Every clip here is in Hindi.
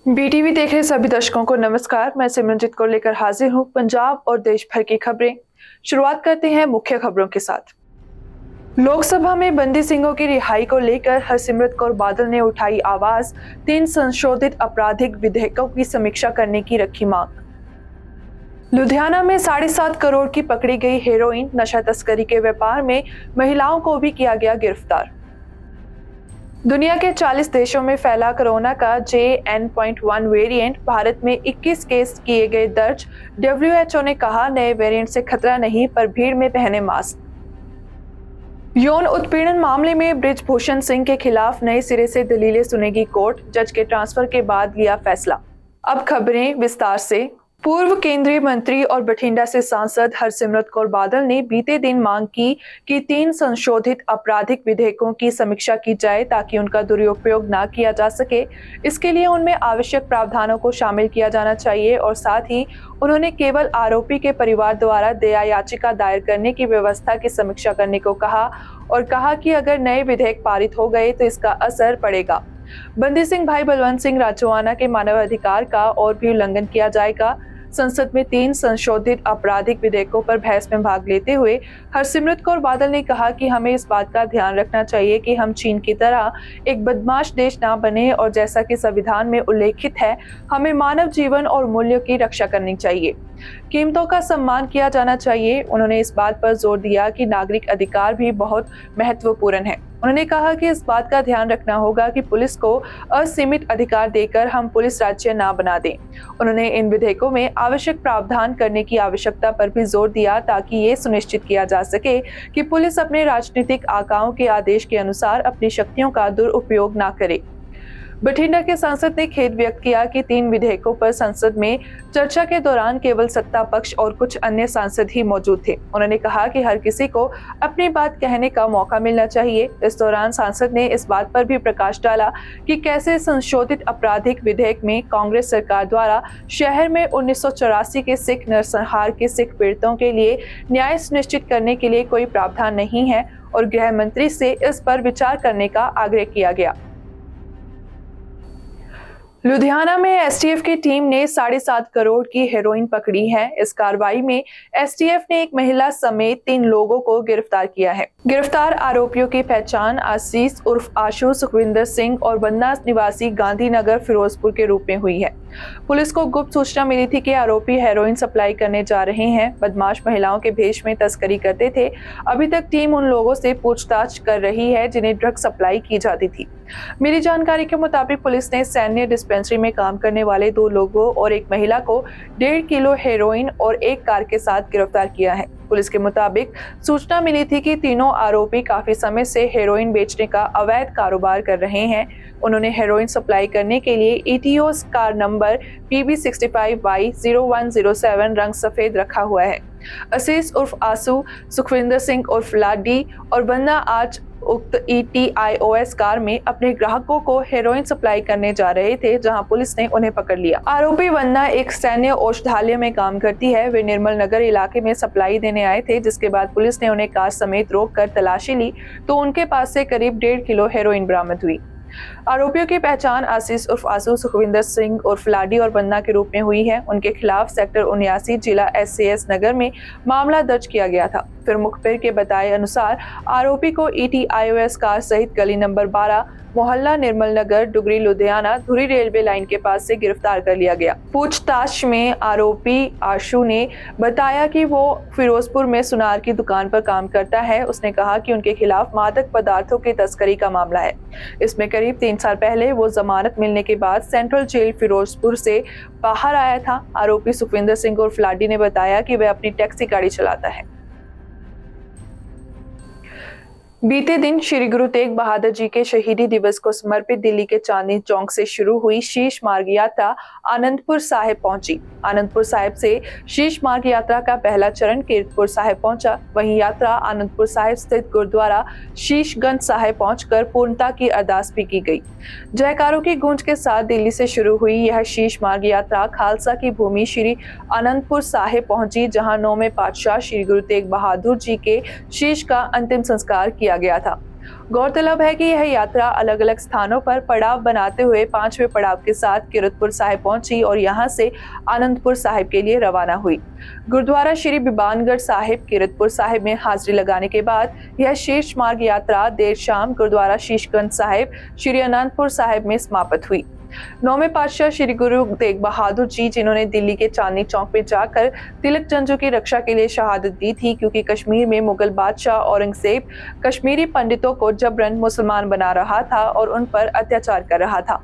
बीटीवी देख रहे सभी दर्शकों को नमस्कार। मैं सिमरनजीत को लेकर हाजिर हूं पंजाब और देश भर की खबरें। शुरुआत करते हैं मुख्य खबरों के साथ। लोकसभा में बंदी सिंहों की रिहाई को लेकर हरसिमरत कौर बादल ने उठाई आवाज। 3 संशोधित आपराधिक विधेयकों की समीक्षा करने की रखी मांग। लुधियाना में 7.5 करोड़ की पकड़ी गई हेरोइन। नशा तस्करी के व्यापार में महिलाओं को भी किया गया गिरफ्तार। दुनिया के 40 देशों में फैला कोरोना का JN.1 वेरिएंट। भारत में 21 केस किए गए दर्ज। WHO ने कहा नए वेरिएंट से खतरा नहीं, पर भीड़ में पहने मास्क। यौन उत्पीड़न मामले में बृजभूषण सिंह के खिलाफ नए सिरे से दलीलें सुनेगी कोर्ट। जज के ट्रांसफर के बाद लिया फैसला। अब खबरें विस्तार से। पूर्व केंद्रीय मंत्री और बठिंडा से सांसद हरसिमरत कौर बादल ने बीते दिन मांग की कि 3 संशोधित आपराधिक विधेयकों की समीक्षा की जाए ताकि उनका दुरुपयोग न किया जा सके। इसके लिए उनमें आवश्यक प्रावधानों को शामिल किया जाना चाहिए और साथ ही उन्होंने केवल आरोपी के परिवार द्वारा दया याचिका दायर करने की व्यवस्था की समीक्षा करने को कहा और कहा कि अगर नए विधेयक पारित हो गए तो इसका असर पड़ेगा। बंदी सिंह भाई बलवंत सिंह राजोआना के मानवाधिकार का और भी उल्लंघन किया जाएगा। संसद में 3 संशोधित आपराधिक विधेयकों पर बहस में भाग लेते हुए हरसिमरत कौर बादल ने कहा कि हमें इस बात का ध्यान रखना चाहिए कि हम चीन की तरह एक बदमाश देश ना बने और जैसा कि संविधान में उल्लेखित है, हमें मानव जीवन और मूल्यों की रक्षा करनी चाहिए। कीमतों का सम्मान किया जाना चाहिए। उन्होंने इस बात पर जोर दिया कि नागरिक अधिकार भी बहुत महत्वपूर्ण है। उन्होंने कहा कि इस बात का ध्यान रखना होगा कि पुलिस को असीमित अधिकार देकर हम पुलिस राज्य ना बना दें। उन्होंने इन विधेयकों में आवश्यक प्रावधान करने की आवश्यकता पर भी जोर दिया ताकि ये सुनिश्चित किया जा सके कि पुलिस अपने राजनीतिक आकाओं के आदेश के अनुसार अपनी शक्तियों का दुरुपयोग ना करे। बठिंडा के सांसद ने खेद व्यक्त किया कि 3 विधेयकों पर संसद में चर्चा के दौरान केवल सत्ता पक्ष और कुछ अन्य सांसद ही मौजूद थे। उन्होंने कहा कि हर किसी को अपनी बात कहने का मौका मिलना चाहिए। इस दौरान सांसद ने इस बात पर भी प्रकाश डाला कि कैसे संशोधित आपराधिक विधेयक में कांग्रेस सरकार द्वारा शहर में 1984 के सिख नरसंहार के सिख पीड़ितों के लिए न्याय सुनिश्चित करने के लिए कोई प्रावधान नहीं है और गृह मंत्री से इस पर विचार करने का आग्रह किया गया। लुधियाना में एसटीएफ की टीम ने 7.5 करोड़ की हेरोइन पकड़ी है। इस कार्रवाई में एसटीएफ ने एक महिला समेत 3 लोगों को गिरफ्तार किया है। गिरफ्तार आरोपियों की पहचान आशीष उर्फ आशु, सुखविंदर सिंह और बन्ना निवासी गांधीनगर फिरोजपुर के रूप में हुई है। पुलिस को गुप्त सूचना मिली थी कि आरोपी हेरोइन सप्लाई करने जा रहे हैं। बदमाश महिलाओं के भेष में तस्करी करते थे। अभी तक टीम उन लोगों से पूछताछ कर रही है जिन्हें ड्रग सप्लाई की जाती थी। मिली जानकारी के मुताबिक पुलिस ने सैन्य डिस्पेंसरी में काम करने वाले 2 लोगों और एक महिला को 1.5 किलो हेरोइन और एक कार के साथ गिरफ्तार किया है। पुलिस के मुताबिक सूचना मिली थी कि तीनों आरोपी काफी समय से हेरोइन बेचने का अवैध कारोबार कर रहे हैं। उन्होंने हेरोइन सप्लाई करने के लिए ETOs कार नंबर PB65Y0107 रंग सफेद रखा हुआ है। आशीष उर्फ आसू, सुखविंदर सिंह उर्फ लाडी और बन्ना आज उक्त ETIOS कार में अपने ग्राहकों को हेरोइन सप्लाई करने जा रहे थे, जहां पुलिस ने उन्हें पकड़ लिया। आरोपी वन्ना एक सैन्य औषधालय में काम करती है। वे निर्मल नगर इलाके में सप्लाई देने आए थे, जिसके बाद पुलिस ने उन्हें कार समेत रोककर तलाशी ली तो उनके पास से करीब 1.5 किलो हेरोइन बरामद हुई। आरोपियों की पहचान आशीष उर्फ आसू, सुखविंदर सिंह उर्फ लाडी और बन्ना के रूप में हुई है। उनके खिलाफ सेक्टर 79 जिला SAS नगर में मामला दर्ज किया गया था। फिर मुखबिर के बताए अनुसार आरोपी को ETIOS कार सहित गली नंबर 12 मोहल्ला निर्मल नगर, डुगरी, लुधियाना धुरी रेलवे लाइन के पास से गिरफ्तार कर लिया गया। पूछताछ में आरोपी आशु ने बताया कि वो फिरोजपुर में सुनार की दुकान पर काम करता है। उसने कहा कि उनके खिलाफ मादक पदार्थों की तस्करी का मामला है। इसमें करीब 3 साल पहले वो जमानत मिलने के बाद सेंट्रल जेल फिरोजपुर से बाहर आया था। आरोपी सुखविंदर सिंह उर्फ लाडी ने बताया कि वह अपनी टैक्सी गाड़ी चलाता है। बीते दिन श्री गुरु तेग बहादुर जी के शहीदी दिवस को समर्पित दिल्ली के चांदनी चौक से शुरू हुई शीश मार्ग यात्रा आनंदपुर साहिब पहुंची। आनंदपुर साहिब से शीश मार्ग यात्रा का पहला चरण कीरतपुर साहिब पहुंचा। वहीं यात्रा आनंदपुर साहिब स्थित गुरुद्वारा शीशगंज साहिब पहुंचकर पूर्णता की अरदास भी की गई। जयकारों की गूंज के साथ दिल्ली से शुरू हुई यह शीश मार्ग यात्रा खालसा की भूमि श्री आनंदपुर साहिब पहुंची, जहां 9वें पातशाह श्री गुरु तेग बहादुर जी के शीश का अंतिम संस्कार किया गया था। गौरतलब है कि यह यात्रा अलग अलग स्थानों पर पड़ाव बनाते हुए 5वें पड़ाव के साथ कीरतपुर साहिब पहुंची और यहां से आनंदपुर साहिब के लिए रवाना हुई। गुरुद्वारा श्री बिबानगढ़ साहिब कीरतपुर साहिब में हाजिरी लगाने के बाद यह शीर्ष मार्ग यात्रा देर शाम गुरुद्वारा शीशगंज साहिब श्री आनंदपुर साहिब में समाप्त हुई। 9वें पातशाह श्री गुरु तेग बहादुर जी, जिन्होंने दिल्ली के चांदनी चौक में जाकर तिलक जंजू की रक्षा के लिए शहादत दी थी, क्योंकि कश्मीर में मुगल बादशाह औरंगजेब कश्मीरी पंडितों को जबरन मुसलमान बना रहा था और उन पर अत्याचार कर रहा था।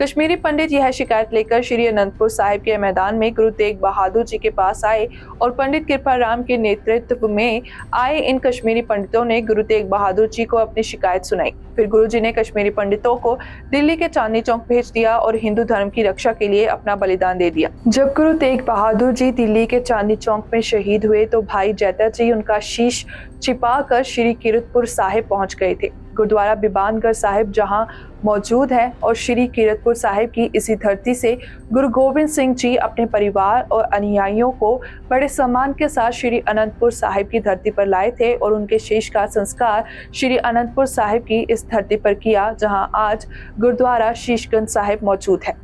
कश्मीरी पंडित यह शिकायत लेकर श्री अनंतपुर साहिब के मैदान में गुरु तेग बहादुर जी के पास आए और पंडित कृपाराम के नेतृत्व में आए इन कश्मीरी पंडितों ने गुरु तेग बहादुर जी को अपनी शिकायत सुनाई। फिर गुरु जी ने कश्मीरी पंडितों को दिल्ली के चांदनी चौक भेज दिया और हिंदू धर्म की रक्षा के लिए अपना बलिदान दे दिया। जब गुरु तेग बहादुर जी दिल्ली के चांदनी चौक में शहीद हुए तो भाई जैता जी उनका शीश छिपाकर श्री कीरतपुर साहिब पहुंच गए थे। गुरुद्वारा बिबानगढ़ साहिब जहां मौजूद है और श्री कीरतपुर साहिब की इसी धरती से गुरु गोविंद सिंह जी अपने परिवार और अनुयायियों को बड़े सम्मान के साथ श्री अनंतपुर साहिब की धरती पर लाए थे और उनके शीश का संस्कार श्री अनंतपुर साहिब की इस धरती पर किया, जहां आज गुरुद्वारा शीशगंज साहिब मौजूद है।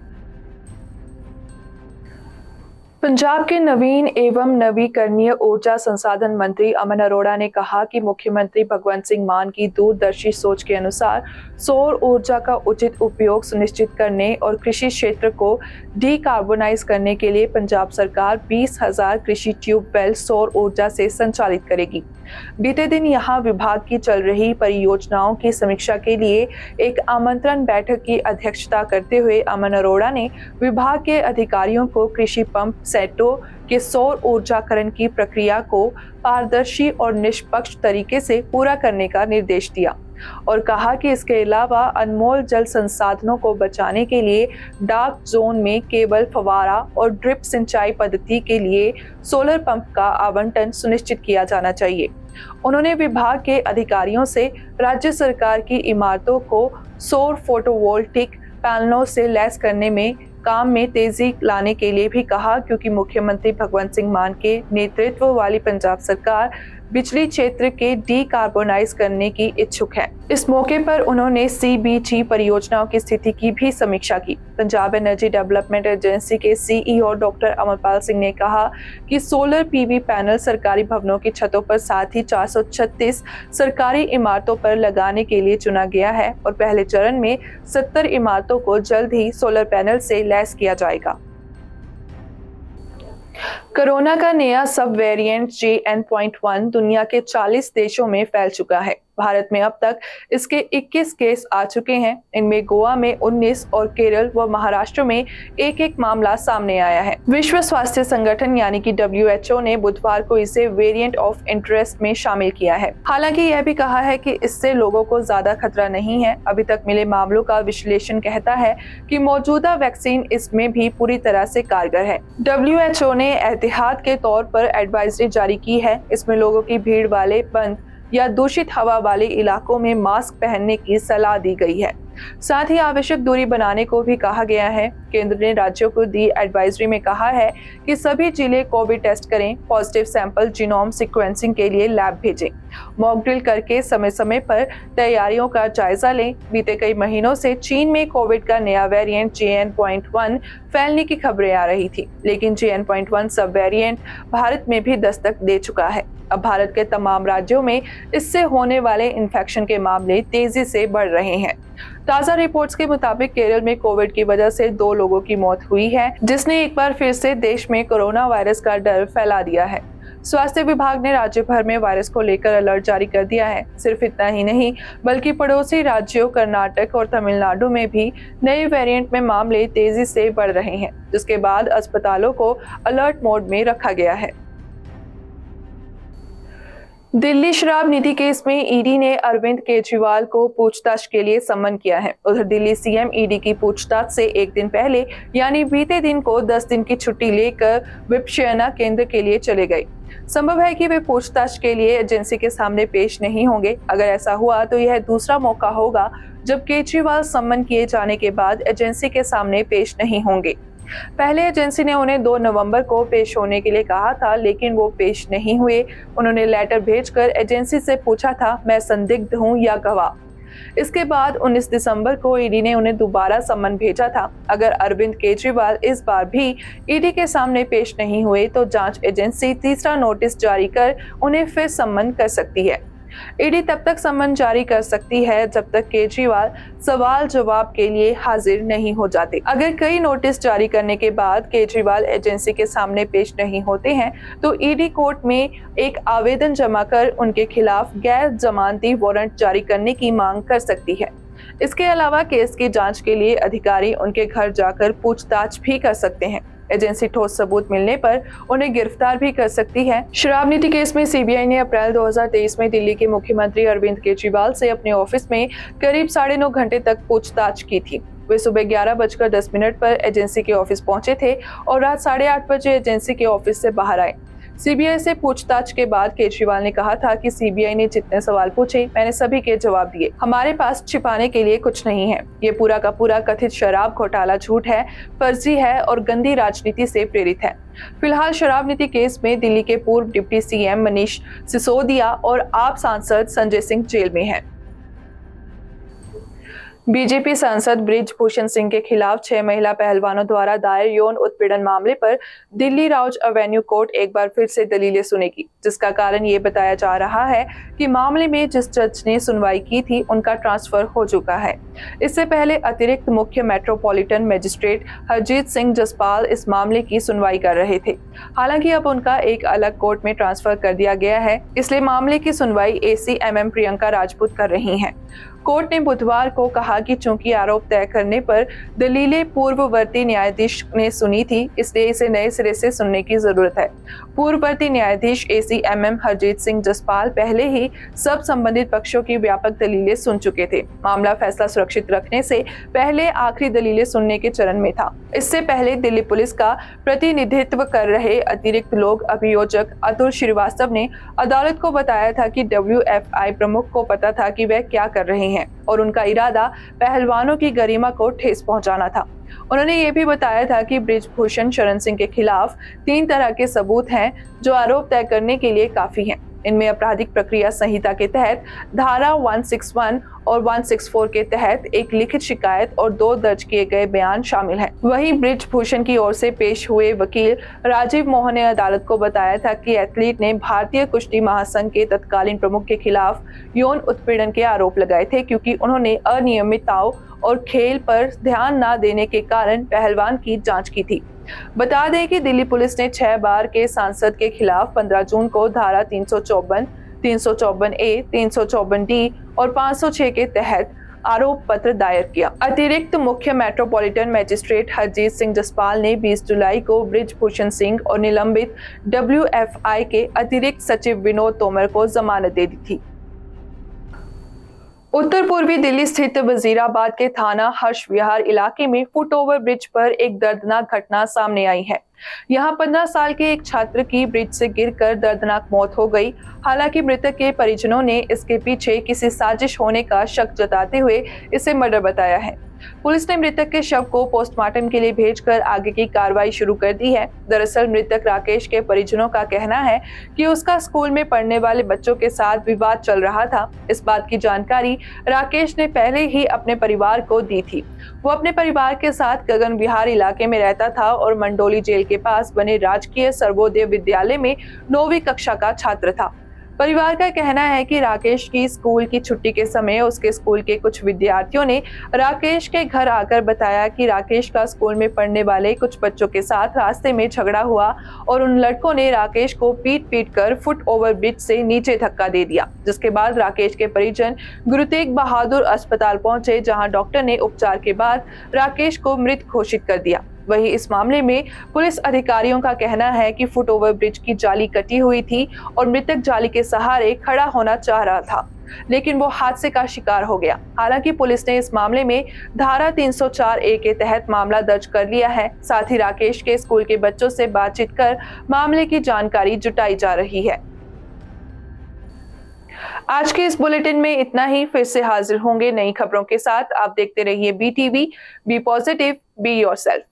पंजाब के नवीन एवं नवीकरणीय ऊर्जा संसाधन मंत्री अमन अरोड़ा ने कहा कि मुख्यमंत्री भगवंत सिंह मान की दूरदर्शी सोच के अनुसार सौर ऊर्जा का उचित उपयोग सुनिश्चित करने और कृषि क्षेत्र को डीकार्बोनाइज करने के लिए पंजाब सरकार 20,000 कृषि ट्यूबवेल सौर ऊर्जा से संचालित करेगी। बीते दिन यहां विभाग की चल रही परियोजनाओं की समीक्षा के लिए एक आमंत्रण बैठक की अध्यक्षता करते हुए अमन अरोड़ा ने विभाग के अधिकारियों को कृषि पंप सेटों के सौर ऊर्जाकरण की प्रक्रिया को पारदर्शी और निष्पक्ष तरीके से पूरा करने का निर्देश दिया और कहा कि इसके अलावा अनमोल जल संसाधनों को बचाने के लिए डार्क जोन में केवल फवारा और ड्रिप सिंचाई पद्धति के लिए सोलर पंप का आवंटन सुनिश्चित किया जाना चाहिए। उन्होंने विभाग के अधिकारियों से राज्य सरकार की इमारतों को सौर फोटोवोल्टिक पैनलों से लैस करने में काम में तेजी लाने के लिए भी कहा, क्योंकि मुख्यमंत्री भगवंत सिंह मान के नेतृत्व वाली पंजाब सरकार बिजली क्षेत्र के डीकार्बोनाइज करने की इच्छुक है। इस मौके पर उन्होंने सीबीजी परियोजनाओं की स्थिति की भी समीक्षा की। पंजाब एनर्जी डेवलपमेंट एजेंसी के सीईओ डॉक्टर अमरपाल सिंह ने कहा कि सोलर पीवी पैनल सरकारी भवनों की छतों पर साथ ही 436 सरकारी इमारतों पर लगाने के लिए चुना गया है और पहले चरण में 70 इमारतों को जल्द ही सोलर पैनल से लैस किया जाएगा। कोरोना का नया सब वेरिएंट JN.1 दुनिया के 40 देशों में फैल चुका है। भारत में अब तक इसके 21 केस आ चुके हैं। इनमें गोवा में 19 और केरल व महाराष्ट्र में एक मामला सामने आया है। विश्व स्वास्थ्य संगठन यानी कि WHO ने बुधवार को इसे वेरिएंट ऑफ इंटरेस्ट में शामिल किया है। हालांकि यह भी कहा है कि इससे लोगों को ज्यादा खतरा नहीं है। अभी तक मिले मामलों का विश्लेषण कहता है कि मौजूदा वैक्सीन इसमें भी पूरी तरह से कारगर है। WHO ने एहतियात के तौर पर एडवाइजरी जारी की है। इसमें लोगों की भीड़ वाले बंद या दूषित हवा वाले इलाकों में मास्क पहनने की सलाह दी गई है। साथ ही आवश्यक दूरी बनाने को भी कहा गया है। केंद्र ने राज्यों को दी एडवाइजरी में कहा है कि सभी जिले कोविड टेस्ट करें, पॉजिटिव सैंपल जीनोम सीक्वेंसिंग के लिए लैब भेजें, मॉक ड्रिल करके समय समय पर तैयारियों का जायजा लें। बीते कई महीनों से चीन में कोविड का नया वेरिएंट JN.1 फैलने की खबरें आ रही थी, लेकिन JN.1 सब वेरिएंट भारत में भी दस्तक दे चुका है। अब भारत के तमाम राज्यों में इससे होने वाले इन्फेक्शन के मामले तेजी से बढ़ रहे हैं। ताजा रिपोर्ट्स के मुताबिक केरल में कोविड की वजह से 2 लोगों की मौत हुई है, जिसने एक बार फिर से देश में कोरोना वायरस का डर फैला दिया है। स्वास्थ्य विभाग ने राज्य भर में वायरस को लेकर अलर्ट जारी कर दिया है। सिर्फ इतना ही नहीं, बल्कि पड़ोसी राज्यों कर्नाटक और तमिलनाडु में भी नए वेरिएंट में मामले तेजी से बढ़ रहे हैं, जिसके बाद अस्पतालों को अलर्ट मोड में रखा गया है। दिल्ली शराब नीति केस में ईडी ने अरविंद केजरीवाल को पूछताछ के लिए सम्मन किया है। उधर दिल्ली सीएम ईडी की पूछताछ से एक दिन पहले यानी बीते दिन को 10 दिन की छुट्टी लेकर विपश्यना केंद्र के लिए चले गए। संभव है कि वे पूछताछ के लिए एजेंसी के सामने पेश नहीं होंगे। अगर ऐसा हुआ तो यह दूसरा मौका होगा जब केजरीवाल सम्मन किए जाने के बाद एजेंसी के सामने पेश नहीं होंगे। पहले एजेंसी ने उन्हें 2 नवंबर को पेश होने के लिए कहा था, लेकिन वो पेश नहीं हुए। उन्होंने लेटर भेजकर एजेंसी से पूछा था, मैं संदिग्ध हूं या गवाह। इसके बाद 19 दिसंबर को ईडी ने उन्हें दोबारा सम्मन भेजा था। अगर अरविंद केजरीवाल इस बार भी ईडी के सामने पेश नहीं हुए तो जांच एजेंसी तीसरा नोटिस जारी कर उन्हें फिर सम्मन कर सकती है। ईडी तब तक सम्मन जारी कर सकती है जब तक केजरीवाल सवाल जवाब के लिए हाजिर नहीं हो जाते। अगर कई नोटिस जारी करने के बाद केजरीवाल एजेंसी के सामने पेश नहीं होते हैं तो ईडी कोर्ट में एक आवेदन जमा कर उनके खिलाफ गैर जमानती वारंट जारी करने की मांग कर सकती है। इसके अलावा केस की जांच के लिए अधिकारी उनके घर जाकर पूछताछ भी कर सकते हैं। एजेंसी ठोस सबूत मिलने पर उन्हें गिरफ्तार भी कर सकती है। शराब नीति केस में सीबीआई ने अप्रैल 2023 में दिल्ली के मुख्यमंत्री अरविंद केजरीवाल से अपने ऑफिस में करीब 9.5 घंटे तक पूछताछ की थी। वे सुबह 11:10 पर एजेंसी के ऑफिस पहुंचे थे और रात 8:30 बजे एजेंसी के ऑफिस से बाहर आए। सीबीआई से पूछताछ के बाद केजरीवाल ने कहा था कि सीबीआई ने जितने सवाल पूछे मैंने सभी के जवाब दिए। हमारे पास छिपाने के लिए कुछ नहीं है। ये पूरा का पूरा कथित शराब घोटाला झूठ है, फर्जी है और गंदी राजनीति से प्रेरित है। फिलहाल शराब नीति केस में दिल्ली के पूर्व डिप्टी सीएम मनीष सिसोदिया और आप सांसद संजय सिंह जेल में हैं। बीजेपी सांसद बृज भूषण सिंह के खिलाफ 6 महिला पहलवानों द्वारा दायर यौन उत्पीड़न मामले पर दिल्ली राउज एवेन्यू कोर्ट एक बार फिर से दलीलें सुनेगी, जिसका कारण ये बताया जा रहा है कि मामले में जिस जज ने सुनवाई की थी उनका ट्रांसफर हो चुका है। इससे पहले अतिरिक्त मुख्य मेट्रोपॉलिटन मजिस्ट्रेट हरजीत सिंह जसपाल इस मामले की सुनवाई कर रहे थे। हालांकि अब उनका एक अलग कोर्ट में ट्रांसफर कर दिया गया है, इसलिए मामले की सुनवाई ACMM प्रियंका राजपूत कर रही हैं। कोर्ट ने बुधवार को कहा कि चूंकि आरोप तय करने पर दलीलें पूर्ववर्ती न्यायाधीश ने सुनी थी, इसलिए इसे नए सिरे से सुनने की जरूरत है। पूर्ववर्ती न्यायाधीश ACMM हरजीत सिंह जसपाल पहले ही सब संबंधित पक्षों की व्यापक दलीलें सुन चुके थे। मामला फैसला सुरक्षित रखने से पहले आखिरी दलीलें सुनने के चरण में था। इससे पहले दिल्ली पुलिस का प्रतिनिधित्व कर रहे अतिरिक्त लोक अभियोजक अतुल श्रीवास्तव ने अदालत को बताया था कि WFI प्रमुख को पता था कि वह क्या कर रहे हैं और उनका इरादा पहलवानों की गरिमा को ठेस पहुंचाना था। उन्होंने ये भी बताया था कि बृज भूषण शरण सिंह के खिलाफ 3 तरह के सबूत हैं जो आरोप तय करने के लिए काफी हैं। इनमें आपराधिक प्रक्रिया संहिता के तहत धारा 161 और 164 के तहत एक लिखित शिकायत और 2 दर्ज किए गए बयान शामिल हैं। वहीं बृज भूषण की ओर से पेश हुए वकील राजीव मोहन ने अदालत को बताया था कि एथलीट ने भारतीय कुश्ती महासंघ के तत्कालीन प्रमुख के खिलाफ यौन उत्पीड़न के आरोप लगाए थे, क्योंकि उन्होंने अनियमितताओं और खेल पर ध्यान न देने के कारण पहलवान की जांच की थी। बता दें कि दिल्ली पुलिस ने 6 बार के सांसद के खिलाफ 15 जून को धारा 354, 354A, 354D और 506 के तहत आरोप पत्र दायर किया। अतिरिक्त मुख्य मेट्रोपॉलिटन मजिस्ट्रेट हरजीत सिंह जसपाल ने 20 जुलाई को बृज भूषण सिंह और निलंबित WFI के अतिरिक्त सचिव विनोद तोमर को जमानत दे दी थी। उत्तर पूर्वी दिल्ली स्थित वजीराबाद के थाना हर्ष विहार इलाके में फुटओवर ब्रिज पर एक दर्दनाक घटना सामने आई है। यहां 15 साल के एक छात्र की ब्रिज से गिरकर दर्दनाक मौत हो गई। हालांकि मृतक के परिजनों ने इसके पीछे किसी साजिश होने का शक जताते हुए इसे मर्डर बताया है। पुलिस ने मृतक के शव को पोस्टमार्टम के लिए भेजकर आगे की कार्रवाई शुरू कर दी है। दरअसल मृतक राकेश के परिजनों का कहना है कि उसका स्कूल में पढ़ने वाले बच्चों के साथ विवाद चल रहा था। इस बात की जानकारी राकेश ने पहले ही अपने परिवार को दी थी। वो अपने परिवार के साथ गगन विहार इलाके में रहता था और मंडोली जेल के पास बने राजकीय सर्वोदय विद्यालय में 9वीं कक्षा का छात्र था। परिवार का कहना है कि राकेश की स्कूल की छुट्टी के समय उसके स्कूल के कुछ विद्यार्थियों ने राकेश के घर आकर बताया कि राकेश का स्कूल में पढ़ने वाले कुछ बच्चों के साथ रास्ते में झगड़ा हुआ और उन लड़कों ने राकेश को पीट कर फुट ओवर ब्रिज से नीचे धक्का दे दिया, जिसके बाद राकेश के परिजन गुरु तेग बहादुर अस्पताल पहुंचे, जहां डॉक्टर ने उपचार के बाद राकेश को मृत घोषित कर दिया। वहीं इस मामले में पुलिस अधिकारियों का कहना है कि फुट ओवर ब्रिज की जाली कटी हुई थी और मृतक जाली के सहारे खड़ा होना चाह रहा था, लेकिन वो हादसे का शिकार हो गया। हालांकि पुलिस ने इस मामले में धारा 304A के तहत मामला दर्ज कर लिया है। साथ ही राकेश के स्कूल के बच्चों से बातचीत कर मामले की जानकारी जुटाई जा रही है। आज के इस बुलेटिन में इतना ही। फिर से हाजिर होंगे नई खबरों के साथ। आप देखते रहिए BTV। Be positive, be yourself.